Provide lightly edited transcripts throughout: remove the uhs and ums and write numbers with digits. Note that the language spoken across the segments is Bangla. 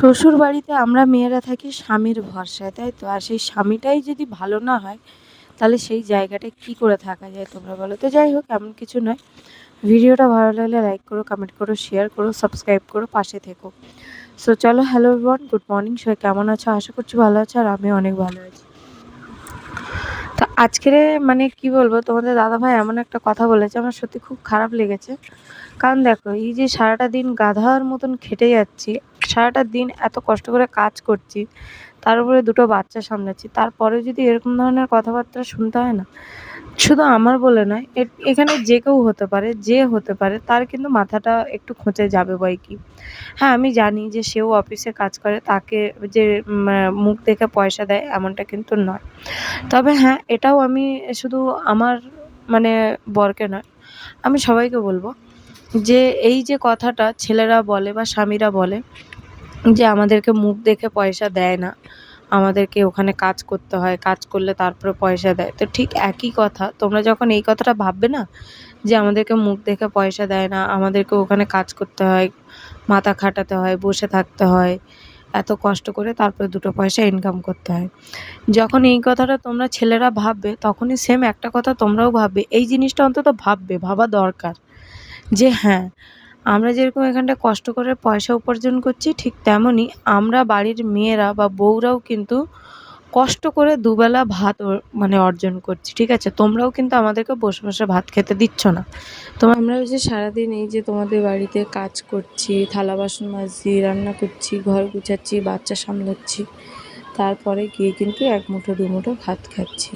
শ্বশুর বাড়িতে আমরা মেয়েরা থাকি স্বামীর ভরসায়, তাই তো? আর সেই স্বামীটাই যদি ভালো না হয় তাহলে সেই জায়গাটায় কি করে থাকা যায় তোমরা বলো তো? যাই হোক, এমন কিছু নয়। ভিডিওটা ভালো লাগলে লাইক করো, কমেন্ট করো, শেয়ার করো, সাবস্ক্রাইব করো, পাশে থেকো। সো চলো, হ্যালো এভরিওয়ান, গুড মর্নিং। সবাই কেমন আছো? আশা করছি ভালো আছো, আর আমিও অনেক ভালো আছি। তো আজকের মানে কি বলবো, তোমাদের দাদাভাই এমন একটা কথা বলেছে, আমার সত্যি খুব খারাপ লেগেছে। কারণ দেখো, এই যে সারাটা দিন গাধার মতন খেটে যাচ্ছি, সারাটা দিন এত কষ্ট করে কাজ করছি, তার উপরে দুটো বাচ্চা সামলাচ্ছি, তারপরে যদি এরকম ধরনের কথাবার্তা শুনতে হয় না, শুধু আমার বলে নয়, এখানে যে কেউ হতে পারে, যে হতে পারে, তার কিন্তু মাথাটা একটু খোঁচে যাবে বই কি। হ্যাঁ, আমি জানি যে সেও অফিসে কাজ করে, তাকে যে মুখ দেখে পয়সা দেয় এমনটা কিন্তু নয়। তবে হ্যাঁ, এটাও আমি শুধু আমার মানে বরকে নয়, আমি সবাইকে বলবো যে এই যে কথাটা ছেলেরা বলে বা স্বামীরা বলে যে আমাদেরকে মুখ দেখে পয়সা দেয় না, আমাদেরকে ওখানে কাজ করতে হয়, কাজ করলে তারপরে পয়সা দেয়। তো ঠিক একই কথা, তোমরা যখন এই কথাটা ভাববে না যে আমাদেরকে মুখ দেখে পয়সা দেয় না, আমাদেরকে ওখানে কাজ করতে হয়, মাথা খাটাতে হয়, বসে থাকতে হয়, এত কষ্ট করে তারপরে দুটো পয়সা ইনকাম করতে হয়, যখন এই কথাটা তোমরা ছেলেরা ভাববে, তখনই সেম একটা কথা তোমরাও ভাববে। এই জিনিসটা অন্তত ভাববে, ভাবা দরকার যে হ্যাঁ, আমরা যেরকম এখানটায় কষ্ট করে পয়সা উপার্জন করছি, ঠিক তেমনই আমরা বাড়ির মেয়েরা বা বউরাও কিন্তু কষ্ট করে দুবেলা ভাত মানে অর্জন করছি, ঠিক আছে? তোমরাও কিন্তু আমাদেরকে বসে বসে ভাত খেতে দিচ্ছ না। আমরা ওই যে সারাদিন এই যে তোমাদের বাড়িতে কাজ করছি, থালা বাসন মাজছি, রান্না করছি, ঘর গুছাচ্ছি, বাচ্চা সামলাচ্ছি, তারপরে গিয়ে কিন্তু এক মুঠো দু মুঠো ভাত খাচ্ছি।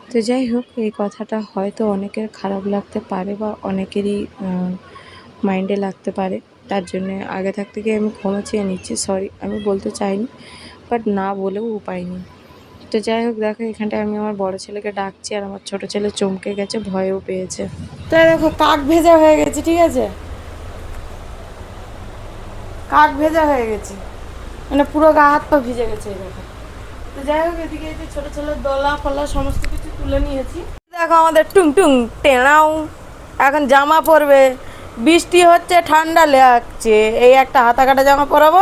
তো যাই হোক, এই কথাটা হয়তো অনেকের খারাপ লাগতে পারে বা অনেকেরই মাইন্ডে লাগতে পারে, তার জন্যে আগে থাকতে গিয়ে আমি ক্ষমা চেয়ে নিচ্ছি, সরি। আমি বলতে চাইনি, বাট না বলেও উপায় নেই। তো যাই হোক, দেখো এখানটায় আমি আমার বড় ছেলেকে ডাকছি, আর আমার ছোট ছেলে চমকে গেছে, ভয়ও পেয়েছে। তাই দেখো, কাক ভেজা হয়ে গেছে, ঠিক আছে? কাক ভেজা হয়ে গেছে, মানে পুরো গা হাত পা ভিজে গেছে এই দেখো। তো যাই হোক, এদিকে এই যে ছোট ছেলের দোলা ফলা সমস্ত কিছু তুলে নিয়েছি। দেখো আমাদের টুং টুং টেনাও এখন জামা পরবে, বৃষ্টি হচ্ছে, ঠান্ডা লাগছে, এই একটা হাতা কাটা জামা পরাবো,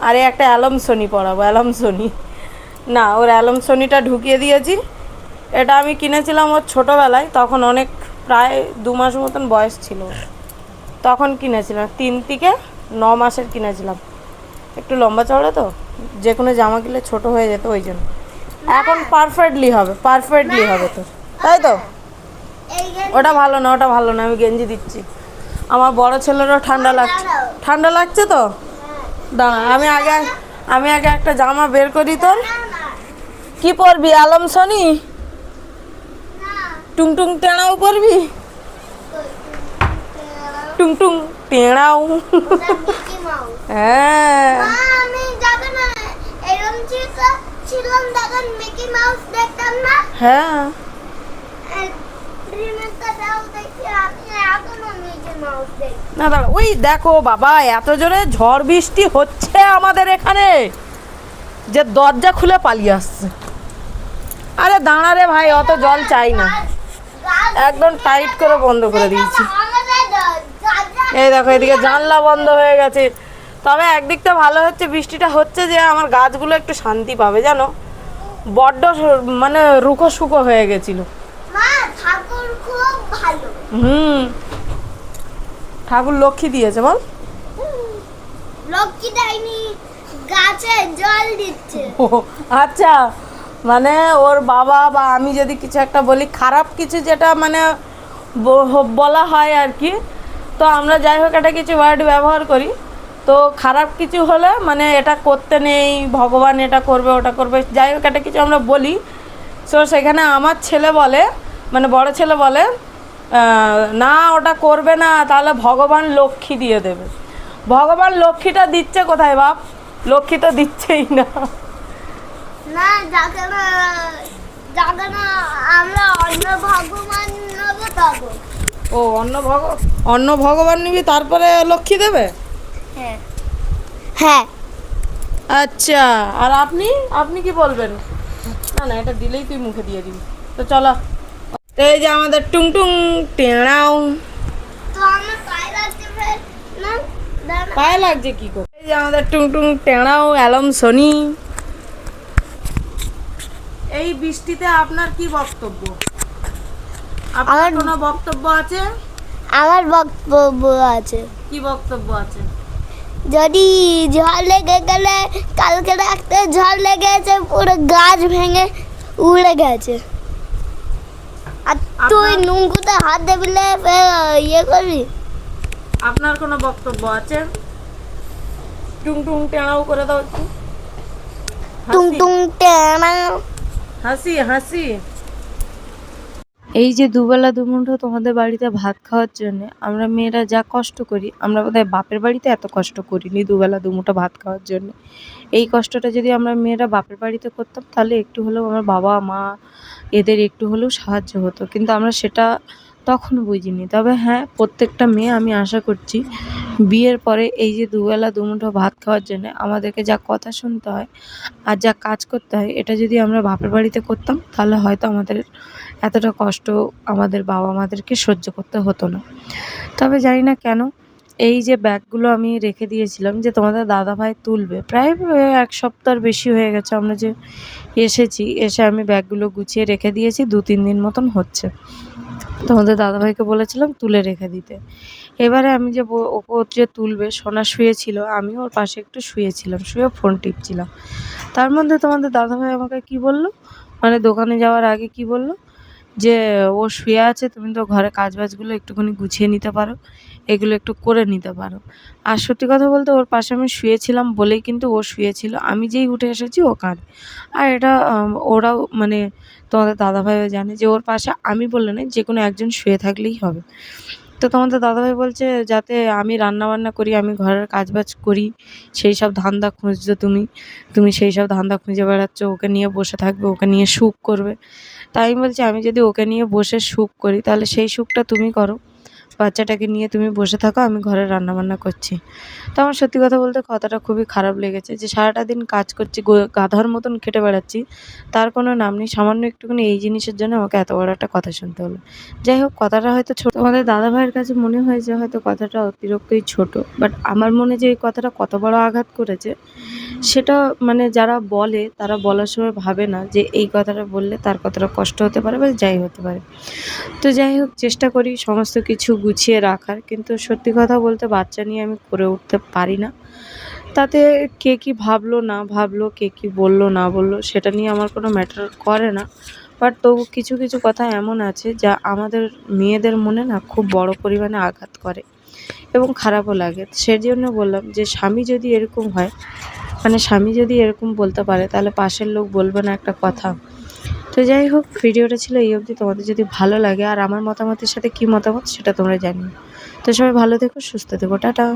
আর এই একটা অ্যালমসনি পরাবো। অ্যালমসনি না, ওর অ্যালমসনিটা ঢুকিয়ে দিয়েছি। এটা আমি কিনেছিলাম ওর ছোটোবেলায়, তখন অনেক প্রায় 2 মাস মতন বয়স ছিল, তখন কিনেছিলাম। 3 থেকে 9 মাসের কিনেছিলাম। একটু লম্বা চওড়া তো, যে কোনো জামা কিনলে ছোটো হয়ে যেত, ওই জন্য। এখন পারফেক্টলি হবে, পারফেক্টলি হবে তো, তাই তো? ওটা ভালো না, ওটা ভালো না, আমি গেঞ্জি দিচ্ছি। আমার বড় ছেলেরও ঠান্ডা লাগছে, ঠান্ডা লাগছে তো। দাঁড়া, আমি আগে একটা জামা বের করি। তোর কি পরবি? আলমসনি টুংটুং টেড়াও পরবি? টুংটুং টেড়াও, হ্যাঁ। হ্যাঁ, না দাঁড়া, ওই দেখো বাবা, এত জোরে ঝড় বৃষ্টি হচ্ছে আমাদের এখানে যে দরজা খুলে পালিয়ে আসছে। আরে দাঁড়া রে ভাই, অত জল চাই না, একদম টাইট করে বন্ধ করে দিয়েছি। এই দেখো, এদিকে জানলা বন্ধ হয়ে গেছে। তবে একদিকটা ভালো হচ্ছে, বৃষ্টিটা হচ্ছে যে আমার গাছগুলো একটু শান্তি পাবে, জানো? বড্ড মানে রুখো শুকো হয়ে গেছিল। ঠাকুর লক্ষ্মী দিয়েছে, বল? লক্ষ্মী দেয়নি, গাছে জল দিচ্ছে। আচ্ছা, মানে ওর বাবা বা আমি যদি কিছু একটা বলি, খারাপ কিছু যেটা মানে বলা হয় আর কি, তো আমরা যাই হোক একটা কিছু ওয়ার্ড ব্যবহার করি, তো খারাপ কিছু হলে মানে এটা করতে নেই, ভগবান এটা করবে ওটা করবে, যাই হোক একটা কিছু আমরা বলি। সো সেখানে আমার ছেলে বলে, মানে বড় ছেলে বলে, না ওটা করবে না, তাহলে ভগবান লক্ষ্মী দিয়ে দেবে। ভগবান লক্ষ্মীটা দিচ্ছে কোথায় বাপ? লক্ষ্মী তো দিচ্ছেই না। না, যাকে না আমরা অন্য ভগবান নেব তবে। ও, অন্য ভগবান নিবি, তারপরে লক্ষ্মী দেবে? হ্যাঁ হ্যাঁ। আচ্ছা, আর আপনি কি বলবেন? না না, এটা দিলেই তুই মুখে দিয়ে দিবি। তো চলো, এই যে আমাদের টুংটুং টেড়াও। তো আমার পায়ে লাগছে, না পায়ে লাগছে কি করে? এই যে আমাদের টুংটুং টেঁড়াও অ্যালম সনি। এই বৃষ্টিতে আপনার কি বক্তব্য? আপনার কোনো বক্তব্য আছে? আমার বক্তব্য আছে। কি বক্তব্য আছে? যদি ঝড় লেগে গেলে, কালকে রাতে ঝড় লেগেছে, পুরো গাছ ভেঙে উড়ে গেছে, আর তুই নুঙ্গুতে হাত দেবিলে ইয়ে করবি। আপনার কোনো বক্তব্য আছে? টুংটুং টেঁড়াও করে দাও একটু। টুং টুং টেনা। হাসি হাসি। এই যে দুবেলা দুমুঠো তোমাদের বাড়িতে ভাত খাওয়ার জন্য আমরা মেয়েরা যা কষ্ট করি, আমরা বোধহয় বাপের বাড়িতে এত কষ্ট করিনি দুবেলা দুমুঠো ভাত খাওয়ার জন্য। এই কষ্টটা যদি আমরা মেয়েরা বাপের বাড়িতে করতাম তাহলে একটু হলেও আমার বাবা মা এদের একটু হলেও সাহায্য হতো, কিন্তু আমরা সেটা তখন বুঝিনি। তবে হ্যাঁ, প্রত্যেকটা মেয়ে আমি আশা করছি বিয়ের পরে এই যে দুবেলা দুমুঠো ভাত খাওয়ার জন্য আমাদেরকে যা কথা শুনতে হয় আর যা কাজ করতে হয়, এটা যদি আমরা বাপের বাড়িতে করতাম তাহলে হয়তো আমাদের এতটা কষ্ট আমাদের বাবা মাদেরকে সহ্য করতে হতো না। তবে জানি না কেন এই যে ব্যাগগুলো আমি রেখে দিয়েছিলাম যে তোমাদের দাদাভাই তুলবে, প্রায় 1 সপ্তাহর বেশি হয়ে গেছে আমরা যে এসেছি, এসে আমি ব্যাগগুলো গুছিয়ে রেখে দিয়েছি, 2-3 দিন মতন হচ্ছে। তোমাদের দাদাভাইকে বলেছিলাম তুলে রেখে দিতে। এবারে আমি যে ও যে তুলবে, সোনা শুয়েছিল, আমি ওর পাশে একটু শুয়েছিলাম, শুয়ে ফোন টিপছিলাম। তার মধ্যে তোমাদের দাদাভাই আমাকে কি বলল, মানে দোকানে যাওয়ার আগে কি বলল, যে ও শুয়ে আছে, তুমি তো ঘরে কাজবাজগুলো একটুখানি গুছিয়ে নিতে পারো, এগুলো একটু করে নিতে পারো। আর সত্যি কথা বলতে ওর পাশে আমি শুয়েছিলাম বলেই কিন্তু ও শুয়েছিল, আমি যেই উঠে এসেছি ও কাঁদে। আর এটা ওরাও মানে তোমাদের দাদাভাইও জানে যে ওর পাশে আমি বললে না, যে কোনো একজন শুয়ে থাকলেই হবে। তো তোমাদের দাদাভাই বলছে যাতে আমি রান্নাবান্না করি, আমি ঘরের কাজবাজ করি, সেই সব ধান্দা খুঁজছো তুমি সেই সব ধান্দা খুঁজে বেড়াচ্ছ, ওকে নিয়ে বসে থাকবে, ওকে নিয়ে সুখ করবে। তাই আমি বলছি আমি যদি ওকে নিয়ে বসে সুখ করি তাহলে সেই সুখটা তুমি করো, বাচ্চাটাকে নিয়ে তুমি বসে থাকো, আমি ঘরে রান্নাবান্না করছি। তো আমার সত্যি কথা বলতে কথাটা খুবই খারাপ লেগেছে যে সারাটা দিন কাজ করছি, গাধার মতন খেটে বেড়াচ্ছি, তার কোনো নাম নেই, সামান্য একটুখানি এই জিনিসের জন্য আমাকে এত বড় একটা কথা শুনতে হলো। যাই হোক, কথাটা হয়তো ছোট, তোমাদের দাদাভাইয়ের কাছে মনে হয়েছে হয়তো কথাটা অতিরিক্তই ছোট, বাট আমার মনে যে এই কথাটা কত বড় আঘাত করেছে সেটা মানে যারা বলে তারা বলার সময় ভাবে না যে এই কথাটা বললে তার কতটা কষ্ট হতে পারে বা যাই হতে পারে। তো যাই হোক, চেষ্টা করি সমস্ত কিছু গুছিয়ে রাখার, কিন্তু সত্যি কথা বলতে বাচ্চা নিয়ে আমি করে উঠতে পারি না। তাতে কে কী ভাবলো না ভাবলো, কে কী বললো না বললো, সেটা নিয়ে আমার কোনো ম্যাটার করে না। বাট তবু কিছু কিছু কথা এমন আছে যা আমাদের মেয়েদের মনে না খুব বড় পরিমাণে আঘাত করে এবং খারাপও লাগে। সেজন্য বললাম যে স্বামী যদি এরকম হয়, মানে স্বামী যদি এরকম বলতে পারে তাহলে পাশের লোক বলবে না একটা কথা? তো যাই হোক, ভিডিওটা ছিল এই অবধি। তোমাদের যদি ভালো লাগে আর আমার মতামতের সাথে কী মতামত সেটা তোমরা জানিও। তো সবাই ভালো থেকো, সুস্থ থেকো, টাটা।